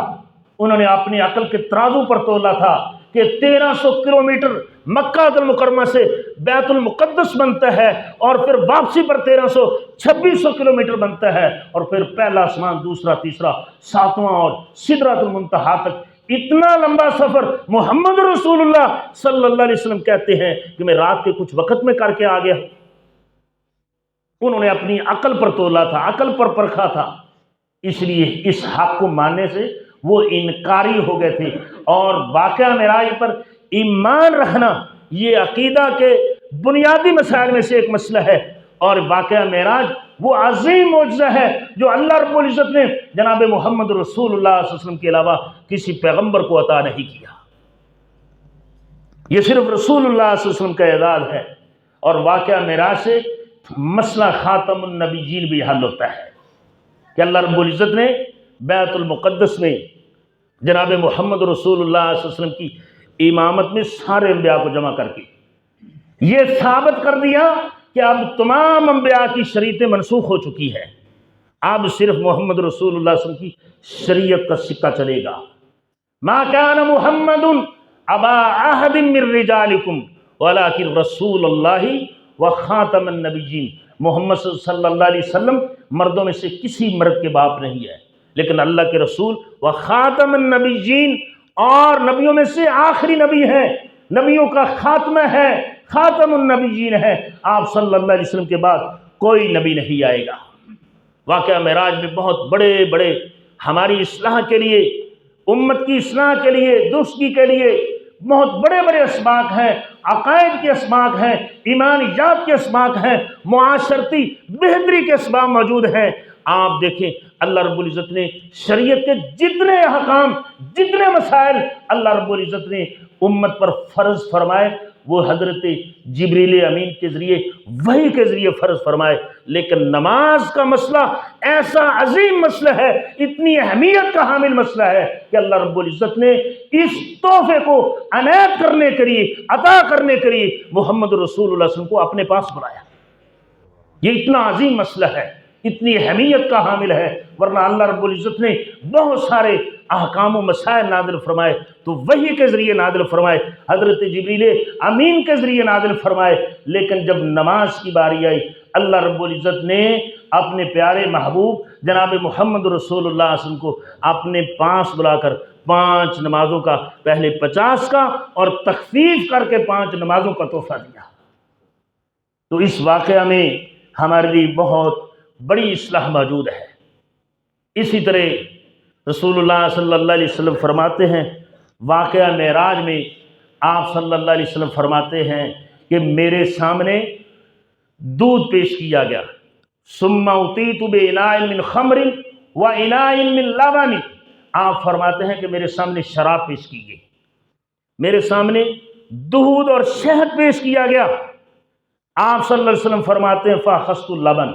انہوں نے اپنی عقل کے ترازو پر تولا تھا کہ 1300 کلومیٹر مکہ المکرمہ سے بیت المقدس بنتا ہے، اور پھر واپسی پر 2600 کلومیٹر بنتا ہے، اور پھر پہلا آسمان، دوسرا، تیسرا، ساتواں اور سدرۃ المنتہا تک اتنا لمبا سفر محمد رسول اللہ صلی اللہ علیہ وسلم کہتے ہیں کہ میں رات کے کچھ وقت میں کر کے آ گیا۔ انہوں نے اپنی عقل پر تولا تھا، عقل پر پرکھا تھا، اس لیے اس حق کو ماننے سے وہ انکاری ہو گئے تھے۔ اور واقعہ معراج پر ایمان رکھنا یہ عقیدہ کے بنیادی مسائل میں سے ایک مسئلہ ہے، اور واقعہ معراج وہ عظیم معجزہ ہے جو اللہ رب العزت نے جناب محمد رسول اللہ صلی اللہ علیہ وسلم کے علاوہ کسی پیغمبر کو عطا نہیں کیا۔ یہ صرف رسول اللہ صلی اللہ علیہ وسلم کا اعزاز ہے۔ اور واقعہ معراج سے مسئلہ خاتم النبیین بھی حل ہوتا ہے کہ اللہ رب العزت نے بیت المقدس میں جناب محمد رسول اللہ صلی اللہ علیہ وسلم کی امامت میں سارے انبیاء کو جمع کر کے یہ ثابت کر دیا کہ اب تمام انبیاء کی شریعتیں منسوخ ہو چکی ہے، اب صرف محمد رسول اللہ صلی اللہ علیہ وسلم کی شریعت کا سکہ چلے گا۔ ما کان محمد ابا احد من رجالکم ولکن رسول اللہ وخاتم النبیین، محمد صلی اللہ علیہ وسلم مردوں میں سے کسی مرد کے باپ نہیں ہے، لیکن اللہ کے رسول و خاتم النبیین، اور نبیوں میں سے آخری نبی ہیں، نبیوں کا خاتمہ ہے، خاتم النبیین ہے، آپ صلی اللہ علیہ وسلم کے بعد کوئی نبی نہیں آئے گا۔ واقعہ معراج میں بہت بڑے بڑے ہماری اصلاح کے لیے، امت کی اصلاح کے لیے، درستگی کے لیے بہت بڑے بڑے اسباق ہیں، عقائد کے اسباق ہیں، ایمانیات کے اسباق ہیں، معاشرتی بہتری کے اسباق موجود ہیں۔ آپ دیکھیں اللہ رب العزت نے شریعت کے جتنے احکام، جتنے مسائل اللہ رب العزت نے امت پر فرض فرمائے وہ حضرت جبریل امین کے ذریعے، وحی کے ذریعے فرض فرمائے۔ لیکن نماز کا مسئلہ ایسا عظیم مسئلہ ہے، اتنی اہمیت کا حامل مسئلہ ہے کہ اللہ رب العزت نے اس تحفے کو عنایت کرنے کے لیے، عطا کرنے کے لیے محمد رسول اللہ صلی اللہ علیہ وسلم کو اپنے پاس بلایا۔ یہ اتنا عظیم مسئلہ ہے، اتنی اہمیت کا حامل ہے، ورنہ اللہ رب العزت نے بہت سارے احکام و مسائل نازل فرمائے تو وحی کے ذریعے نازل فرمائے، حضرت جبریل امین کے ذریعے نازل فرمائے۔ لیکن جب نماز کی باری آئی، اللہ رب العزت نے اپنے پیارے محبوب جناب محمد رسول اللہ صلی اللہ علیہ وسلم کو اپنے پاس بلا کر 5 نمازوں کا، پہلے 50 کا اور تخفیف کر کے 5 نمازوں کا تحفہ دیا۔ تو اس واقعہ میں ہمارے لیے بہت بڑی اصلاح موجود ہے۔ اسی طرح رسول اللہ صلی اللہ علیہ وسلم فرماتے ہیں، واقعہ معراج میں آپ صلی اللہ علیہ وسلم فرماتے ہیں کہ میرے سامنے دودھ پیش کیا گیا، ثم اُتیت بِإِنَاءٍ مِّن خَمْرٍ وَإِنَاءٍ مِّن لَبَنٍ، آپ فرماتے ہیں کہ میرے سامنے شراب پیش کی گئی، میرے سامنے دودھ اور شہد پیش کیا گیا۔ آپ صلی اللہ علیہ وسلم فرماتے ہیں فَأَخَذْتُ اللَّبَنَ،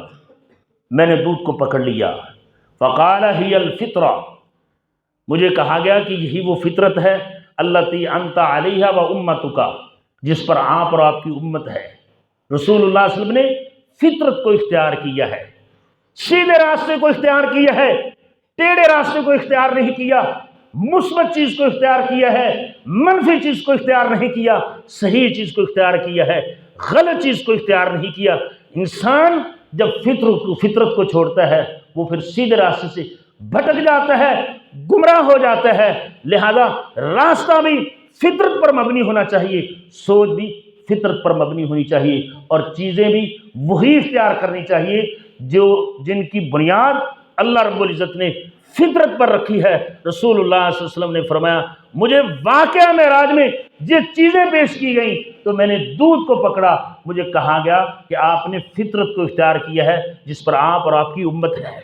میں نے دودھ کو پکڑ لیا، فقال ہی الفطرہ، مجھے کہا گیا کہ یہی وہ فطرت ہے التی انت علیہا و امتک، جس پر آپ اور آپ کی امت ہے۔ رسول اللہ صلی اللہ علیہ وسلم نے فطرت کو اختیار کیا ہے، سیدھے راستے کو اختیار کیا ہے، ٹیڑھے راستے کو اختیار نہیں کیا، مثبت چیز کو اختیار کیا ہے، منفی چیز کو اختیار نہیں کیا، صحیح چیز کو اختیار کیا ہے، غلط چیز کو اختیار نہیں کیا۔ انسان جب فطرت کو چھوڑتا ہے وہ پھر سیدھے راستے سے بھٹک جاتا ہے، گمراہ ہو جاتا ہے۔ لہذا راستہ بھی فطرت پر مبنی ہونا چاہیے، سوچ بھی فطرت پر مبنی ہونی چاہیے، اور چیزیں بھی وہی اختیار کرنی چاہیے جن کی بنیاد اللہ رب العزت نے فطرت پر رکھی ہے۔ رسول اللہ صلی اللہ علیہ وسلم نے فرمایا مجھے واقعہ معراج میں یہ چیزیں پیش کی گئیں تو میں نے دودھ کو پکڑا، مجھے کہا گیا کہ آپ نے فطرت کو اختیار کیا ہے جس پر آپ اور آپ کی امت ہے۔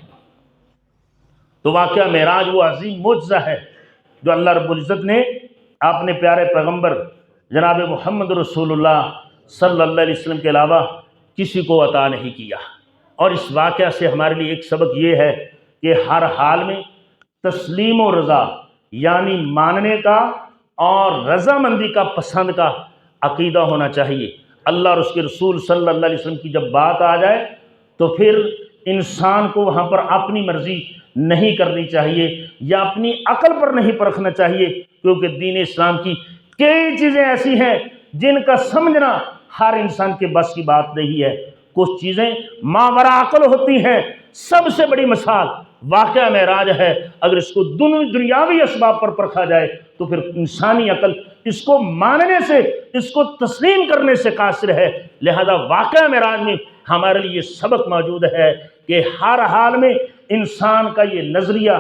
تو واقعہ معراج وہ عظیم معجزہ ہے جو اللہ رب العزت نے اپنے پیارے پیغمبر جناب محمد رسول اللہ صلی اللہ علیہ وسلم کے علاوہ کسی کو عطا نہیں کیا۔ اور اس واقعہ سے ہمارے لیے ایک سبق یہ ہے کہ ہر حال میں تسلیم و رضا، یعنی ماننے کا اور رضامندی کا، پسند کا عقیدہ ہونا چاہیے۔ اللہ اور اس کے رسول صلی اللہ علیہ وسلم کی جب بات آ جائے تو پھر انسان کو وہاں پر اپنی مرضی نہیں کرنی چاہیے یا اپنی عقل پر نہیں پرکھنا چاہیے، کیونکہ دین اسلام کی کئی چیزیں ایسی ہیں جن کا سمجھنا ہر انسان کے بس کی بات نہیں ہے۔ کچھ چیزیں ماوراء عقل ہوتی ہیں۔ سب سے بڑی مثال واقعہ معراج ہے۔ اگر اس کو دنیاوی اسباب پر پرکھا جائے تو پھر انسانی عقل اس کو ماننے سے، اس کو تسلیم کرنے سے قاصر ہے۔ لہذا واقعہ معراج میں ہمارے لیے یہ سبق موجود ہے کہ ہر حال میں انسان کا یہ نظریہ،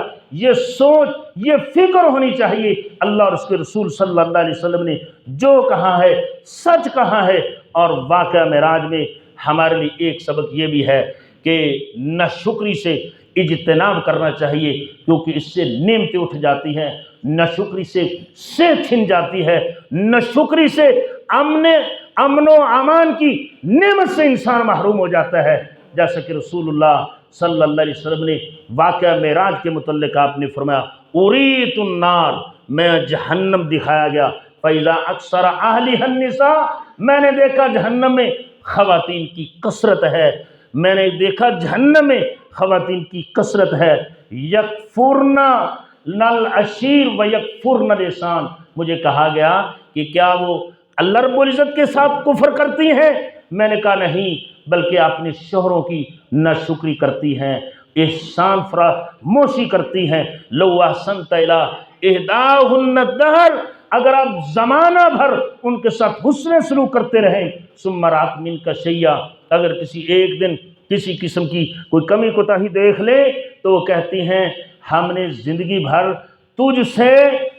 یہ سوچ، یہ فکر ہونی چاہیے اللہ اور اس کے رسول صلی اللہ علیہ وسلم نے جو کہا ہے سچ کہا ہے۔ اور واقعہ معراج میں ہمارے لیے ایک سبق یہ بھی ہے کہ ناشکری سے اجتناب کرنا چاہیے، کیونکہ اس سے نعمتیں اٹھ جاتی ہیں، ناشکری سے صحت چھن جاتی ہے، ناشکری سے امن و امان کی نعمت سے انسان محروم ہو جاتا ہے۔ جیسا کہ رسول اللہ صلی اللہ علیہ وسلم نے واقعہ معراج کے متعلق آپ نے فرمایا اریت النار، میں جہنم دکھایا گیا، فَإِذَا أَكْثَرَ أَهْلِهَا النِّسَاء، میں نے دیکھا جہنم میں خواتین کی کثرت ہے، میں نے دیکھا جہنم میں خواتین کی کثرت ہے، یکفرن العشیر و یکفرن الاحسان، مجھے کہا گیا کہ کیا وہ اللہ رب العزت کے ساتھ کفر کرتی ہیں؟ میں نے کہا نہیں، بلکہ اپنے شوہروں کی ناشکری کرتی ہیں۔ احسان فراموشی کرتی ہیں۔ لو احسنت الی احداہن الدہر، اگر آپ زمانہ بھر ان کے ساتھ حسن سلوک کرتے رہیں، ثم رأت منک شیئا، اگر کسی ایک دن کسی قسم کی کوئی کمی کوتاہی دیکھ لے تو وہ کہتی ہیں ہم نے زندگی بھر تجھ سے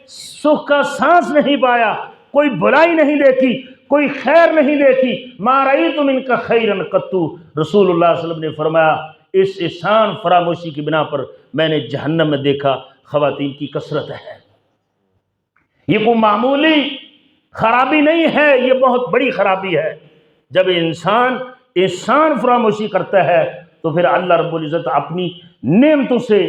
سکھ کا سانس نہیں پایا، کوئی بلائی نہیں دیکھی، کوئی خیر نہیں دیکھی، ما رأیت منک خیرا قط۔ رسول اللہ صلی اللہ علیہ وسلم نے فرمایا اس احسان فراموشی کی بنا پر میں نے جہنم میں دیکھا خواتین کی کثرت ہے۔ یہ کوئی معمولی خرابی نہیں ہے، یہ بہت بڑی خرابی ہے۔ جب انسان احسان فراموشی کرتا ہے تو پھر اللہ رب العزت اپنی نعمتوں سے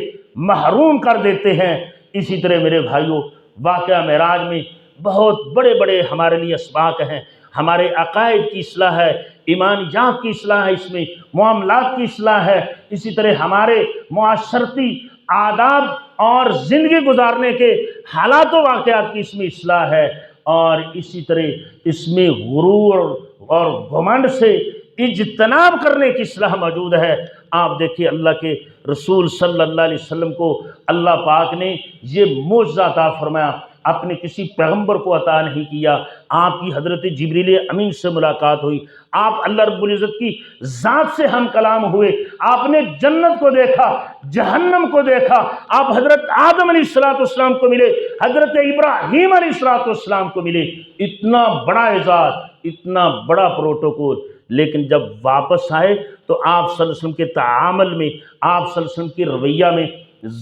محروم کر دیتے ہیں۔ اسی طرح میرے بھائیوں، واقعہ معراج میں بہت بڑے بڑے ہمارے لیے اسباق ہیں۔ ہمارے عقائد کی اصلاح ہے، ایمانیات کی اصلاح ہے، اس میں معاملات کی اصلاح ہے، اسی طرح ہمارے معاشرتی آداب اور زندگی گزارنے کے حالات و واقعات کی اس میں اصلاح ہے، اور اسی طرح اس میں غرور اور گھمنڈ سے اجتناب کرنے کی اصلاح موجود ہے۔ آپ دیکھیے اللہ کے رسول صلی اللہ علیہ وسلم کو اللہ پاک نے یہ معجزہ عطا فرمایا، اپنے کسی پیغمبر کو عطا نہیں کیا۔ آپ کی حضرت جبریل امین سے ملاقات ہوئی، آپ اللہ رب العزت کی ذات سے ہم کلام ہوئے، آپ نے جنت کو دیکھا، جہنم کو دیکھا، آپ حضرت آدم علیہ السلام کو ملے، حضرت ابراہیم علیہ السلام کو ملے۔ اتنا بڑا اعزاز، اتنا بڑا پروٹوکول، لیکن جب واپس آئے تو آپ صلی اللہ علیہ وسلم کے تعامل میں، آپ صلی اللہ علیہ وسلم کے رویہ میں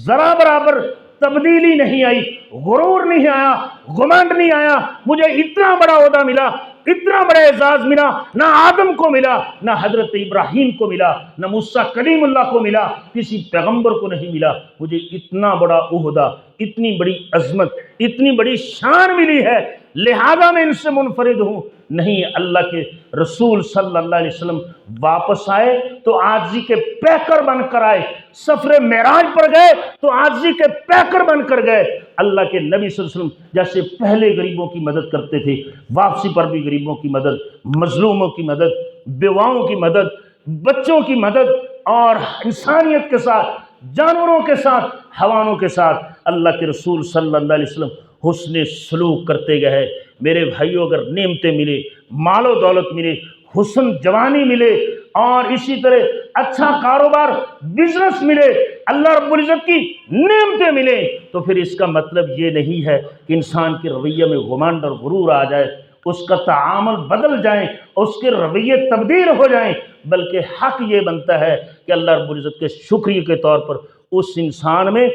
ذرا برابر تبدیلی نہیں آئی، غرور نہیں آیا، گھمنڈ نہیں آیا۔ مجھے اتنا بڑا عہدہ ملا، اتنا بڑا اعزاز ملا، نہ آدم کو ملا، نہ حضرت ابراہیم کو ملا، نہ موسیٰ کلیم اللہ کو ملا، کسی پیغمبر کو نہیں ملا۔ مجھے اتنا بڑا عہدہ، اتنی بڑی عظمت، اتنی بڑی شان ملی ہے، لہذا میں ان سے منفرد ہوں۔ نہیں، اللہ کے رسول صلی اللہ علیہ وسلم واپس آئے تو عاجزی کے پیکر بن کر آئے، سفر معراج پر گئے تو عاجزی کے پیکر بن کر گئے۔ اللہ کے نبی صلی اللہ علیہ وسلم جیسے پہلے غریبوں کی مدد کرتے تھے، واپسی پر بھی غریبوں کی مدد، مظلوموں کی مدد، بیواؤں کی مدد، بچوں کی مدد، اور انسانیت کے ساتھ، جانوروں کے ساتھ، حیوانوں کے ساتھ اللہ کے رسول صلی اللہ علیہ وسلم حسن سلوک کرتے گئے۔ میرے بھائیوں، اگر نعمتیں ملے، مال و دولت ملے، حسن جوانی ملے، اور اسی طرح اچھا کاروبار، بزنس ملے، اللہ رب العزت کی نعمتیں ملیں، تو پھر اس کا مطلب یہ نہیں ہے کہ انسان کے رویے میں گھمنڈ اور غرور آ جائے، اس کا تعامل بدل جائیں، اس کے رویے تبدیل ہو جائیں، بلکہ حق یہ بنتا ہے کہ اللہ رب العزت کے شکریہ کے طور پر اس انسان میں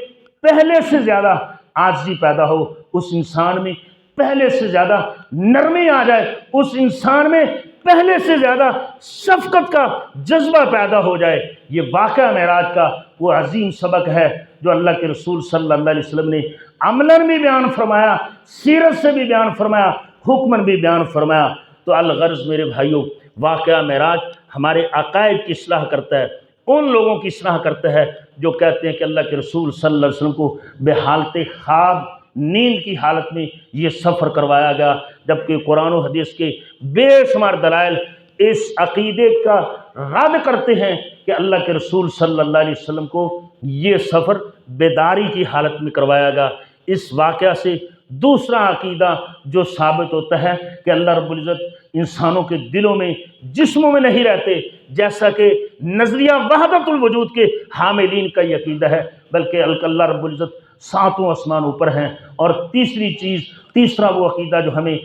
پہلے سے زیادہ عاجزی پیدا ہو، اس انسان میں پہلے سے زیادہ نرمی آ جائے، اس انسان میں پہلے سے زیادہ شفقت کا جذبہ پیدا ہو جائے۔ یہ واقعہ معراج کا وہ عظیم سبق ہے جو اللہ کے رسول صلی اللہ علیہ وسلم نے عملاً بھی بیان فرمایا، سیرت سے بھی بیان فرمایا، حکماً بھی بیان فرمایا۔ تو الغرض میرے بھائیوں، واقعہ معراج ہمارے عقائد کی اصلاح کرتا ہے، ان لوگوں کی اصلاح کرتا ہے جو کہتے ہیں کہ اللہ کے رسول صلی اللہ علیہ وسلم کو بحالت خواب، نیند کی حالت میں یہ سفر کروایا گیا، جبکہ قرآن و حدیث کے بے شمار دلائل اس عقیدے کا رد کرتے ہیں کہ اللہ کے رسول صلی اللہ علیہ وسلم کو یہ سفر بیداری کی حالت میں کروایا گیا۔ اس واقعہ سے دوسرا عقیدہ جو ثابت ہوتا ہے کہ اللہ رب العزت انسانوں کے دلوں میں، جسموں میں نہیں رہتے، جیسا کہ نظریہ وحدت الوجود کے حاملین کا یہ عقیدہ ہے، بلکہ اللہ رب العزت ساتوں آسمان اوپر ہیں۔ اور تیسرا وہ عقیدہ جو ہمیں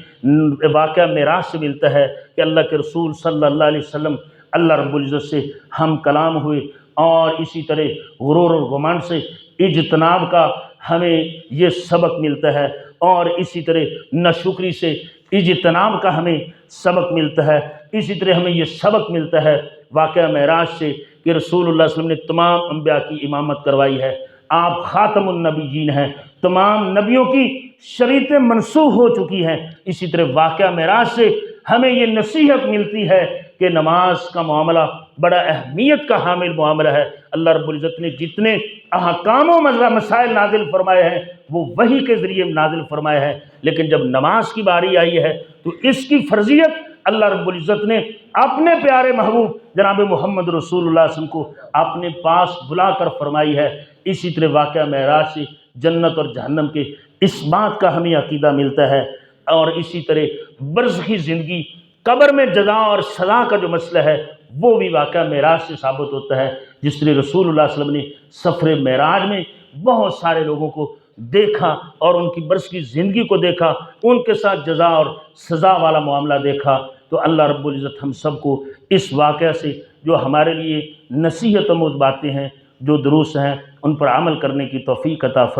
واقعہ معراج سے ملتا ہے کہ اللہ کے رسول صلی اللہ علیہ وسلم اللہ رب العزت سے ہم کلام ہوئے، اور اسی طرح غرور اور گھمنڈ سے اجتناب کا ہمیں یہ سبق ملتا ہے، اور اسی طرح ناشکری سے اجتناب کا ہمیں سبق ملتا ہے۔ اسی طرح ہمیں یہ سبق ملتا ہے واقعہ معراج سے کہ رسول اللہ صلی اللہ علیہ وسلم نے تمام انبیاء کی امامت کروائی ہے، آپ خاتم النبیین ہیں، تمام نبیوں کی شریعتیں منسوخ ہو چکی ہیں۔ اسی طرح واقعہ معراج سے ہمیں یہ نصیحت ملتی ہے کہ نماز کا معاملہ بڑا اہمیت کا حامل معاملہ ہے۔ اللہ رب العزت نے جتنے احکام و مسائل نازل فرمائے ہیں وہ وحی کے ذریعے نازل فرمائے ہیں، لیکن جب نماز کی باری آئی ہے تو اس کی فرضیت اللہ رب العزت نے اپنے پیارے محبوب جناب محمد رسول اللہ صلی اللہ علیہ وسلم کو اپنے پاس بلا کر فرمائی ہے۔ اسی طرح واقعہ معراج سے جنت اور جہنم کے اس بات کا ہمیں عقیدہ ملتا ہے، اور اسی طرح برزخی زندگی، قبر میں جزا اور سزا کا جو مسئلہ ہے وہ بھی واقعہ معراج سے ثابت ہوتا ہے۔ جس طرح رسول اللہ صلی اللہ علیہ وسلم نے سفر معراج میں بہت سارے لوگوں کو دیکھا اور ان کی برزخی زندگی کو دیکھا، ان کے ساتھ جزا اور سزا والا معاملہ دیکھا، تو اللہ رب العزت ہم سب کو اس واقعہ سے جو ہمارے لیے نصیحت آموز باتیں ہیں، جو دروس ہیں، ان پر عمل کرنے کی توفیق عطا فرمائے۔